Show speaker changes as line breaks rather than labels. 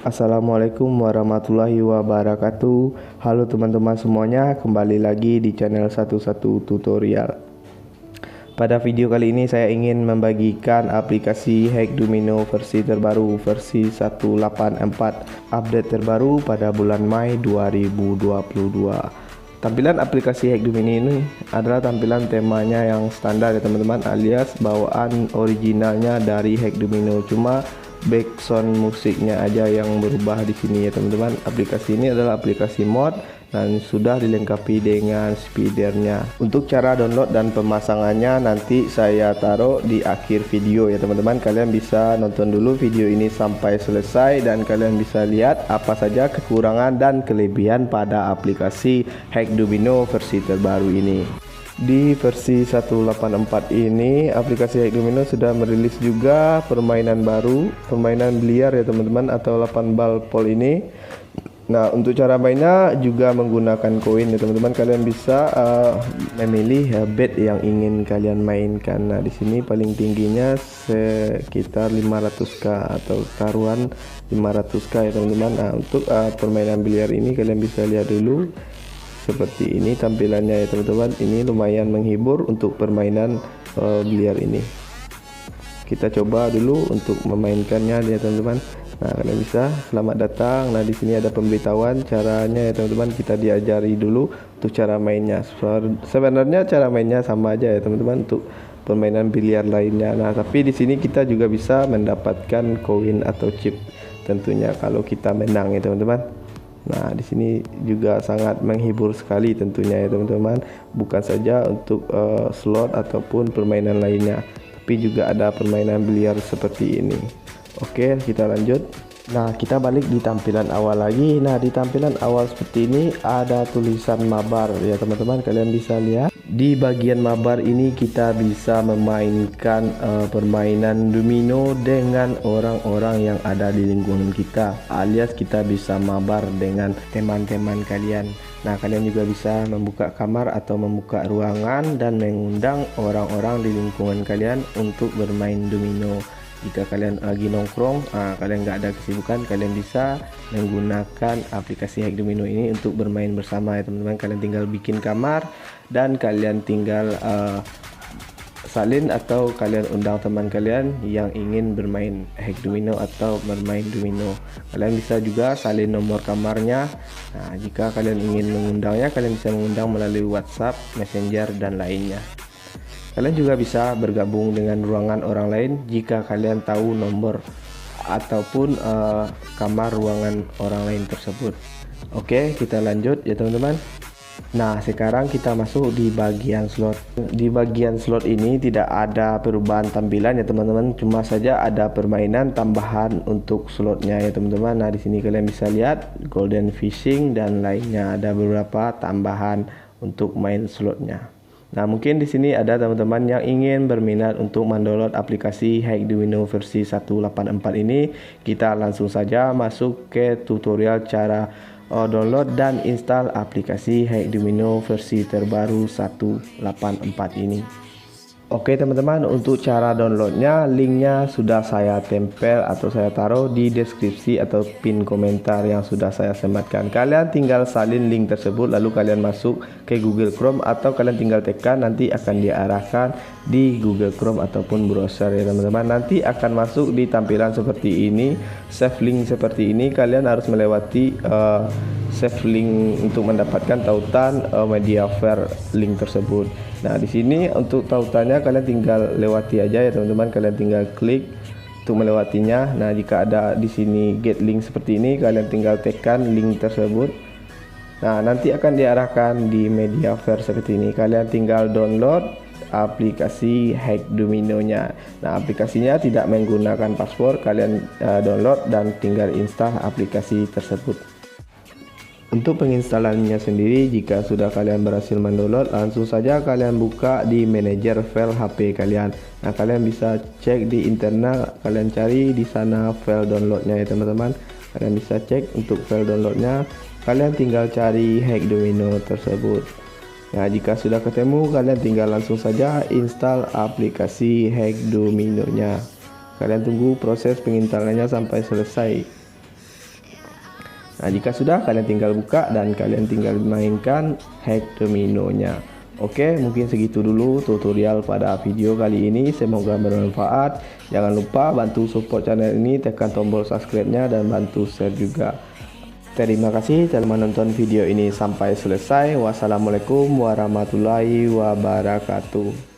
Assalamualaikum warahmatullahi wabarakatuh. Halo teman-teman semuanya, kembali lagi di channel 11 Tutorial. Pada video kali ini saya ingin membagikan aplikasi Hackdomino versi terbaru, versi 184, update terbaru pada bulan Mei 2022. Tampilan aplikasi Hackdomino ini adalah tampilan temanya yang standar ya teman-teman, alias bawaan originalnya dari Hackdomino, cuma background musiknya aja yang berubah di sini ya teman-teman. Aplikasi ini adalah aplikasi mod dan sudah dilengkapi dengan speedernya. Untuk cara download dan pemasangannya nanti saya taruh di akhir video ya teman-teman. Kalian bisa nonton dulu video ini sampai selesai dan kalian bisa lihat apa saja kekurangan dan kelebihan pada aplikasi Hackdomino versi terbaru ini. Di versi 184 ini aplikasi Hackdomino sudah merilis juga permainan baru, permainan biliar ya teman-teman, atau 8 bal pol ini. Nah, untuk cara mainnya juga menggunakan koin ya teman-teman. Kalian bisa memilih bet yang ingin kalian mainkan. Nah, di sini paling tingginya sekitar 500k atau taruhan 500k ya teman-teman. Nah, untuk permainan biliar ini kalian bisa lihat dulu. Seperti ini tampilannya ya teman-teman. Ini lumayan menghibur untuk permainan biliar ini. Kita coba dulu untuk memainkannya ya teman-teman. Nah, kalian bisa selamat datang. Nah, di sini ada pemberitahuan caranya ya teman-teman. Kita diajari dulu untuk cara mainnya. Sebenarnya cara mainnya sama aja ya teman-teman untuk permainan biliar lainnya. Nah, tapi di sini kita juga bisa mendapatkan koin atau chip tentunya kalau kita menang ya teman-teman. Nah, di sini juga sangat menghibur sekali tentunya ya teman-teman. Bukan saja untuk slot ataupun permainan lainnya, tapi juga ada permainan biliar seperti ini. Oke, kita lanjut. Nah, kita balik di tampilan awal lagi. Nah, di tampilan awal seperti ini ada tulisan mabar ya teman-teman. Kalian bisa lihat di bagian mabar ini kita bisa memainkan permainan domino dengan orang-orang yang ada di lingkungan kita, alias kita bisa mabar dengan teman-teman kalian. Nah, kalian juga bisa membuka kamar atau membuka ruangan dan mengundang orang-orang di lingkungan kalian untuk bermain domino. Jika kalian lagi nongkrong, kalian nggak ada kesibukan, kalian bisa menggunakan aplikasi Hackdomino ini untuk bermain bersama ya teman-teman. Kalian tinggal bikin kamar dan kalian tinggal salin atau kalian undang teman kalian yang ingin bermain Hackdomino atau bermain domino. Kalian bisa juga salin nomor kamarnya. Nah, jika kalian ingin mengundangnya, kalian bisa mengundang melalui WhatsApp, Messenger, dan lainnya. Kalian juga bisa bergabung dengan ruangan orang lain jika kalian tahu nomor ataupun kamar ruangan orang lain tersebut. Oke, kita lanjut ya teman-teman. Nah, sekarang kita masuk di bagian slot. Di bagian slot ini tidak ada perubahan tampilan ya teman-teman, cuma saja ada permainan tambahan untuk slotnya ya teman-teman. Nah, di sini kalian bisa lihat golden fishing dan lainnya, ada beberapa tambahan untuk main slotnya. Nah, mungkin di sini ada teman-teman yang ingin berminat untuk mendownload aplikasi Hackdomino versi 184 ini. Kita langsung saja masuk ke tutorial cara download dan install aplikasi Hackdomino versi terbaru 184 ini. Oke teman-teman, untuk cara downloadnya linknya sudah saya tempel atau saya taruh di deskripsi atau pin komentar yang sudah saya sematkan. Kalian tinggal salin link tersebut lalu kalian masuk ke Google Chrome atau kalian tinggal tekan, nanti akan diarahkan di Google Chrome ataupun browser ya teman-teman. Nanti akan masuk di tampilan seperti ini, save link seperti ini. Kalian harus melewati save link untuk mendapatkan tautan Mediafire link tersebut. Nah, di sini untuk tautannya kalian tinggal lewati aja ya teman-teman. Kalian tinggal klik untuk melewatinya. Nah, jika ada di sini get link seperti ini, kalian tinggal tekan link tersebut. Nah, nanti akan diarahkan di Mediafire seperti ini. Kalian tinggal download aplikasi Hackdomino-nya. Nah, aplikasinya tidak menggunakan password. Kalian download dan tinggal install aplikasi tersebut. Untuk penginstalannya sendiri, jika sudah kalian berhasil mendownload, langsung saja kalian buka di manajer file HP kalian. Nah, kalian bisa cek di internal, kalian cari di sana file downloadnya ya teman-teman. Kalian bisa cek untuk file downloadnya, kalian tinggal cari Hackdomino tersebut. Nah, jika sudah ketemu, kalian tinggal langsung saja install aplikasi Hackdomino-nya. Kalian tunggu proses penginstalannya sampai selesai. Nah, jika sudah, kalian tinggal buka dan kalian tinggal mainkan hack dominonya. Oke, mungkin segitu dulu tutorial pada video kali ini. Semoga bermanfaat. Jangan lupa bantu support channel ini, tekan tombol subscribe-nya dan bantu share juga. Terima kasih telah menonton video ini sampai selesai. Wassalamualaikum warahmatullahi wabarakatuh.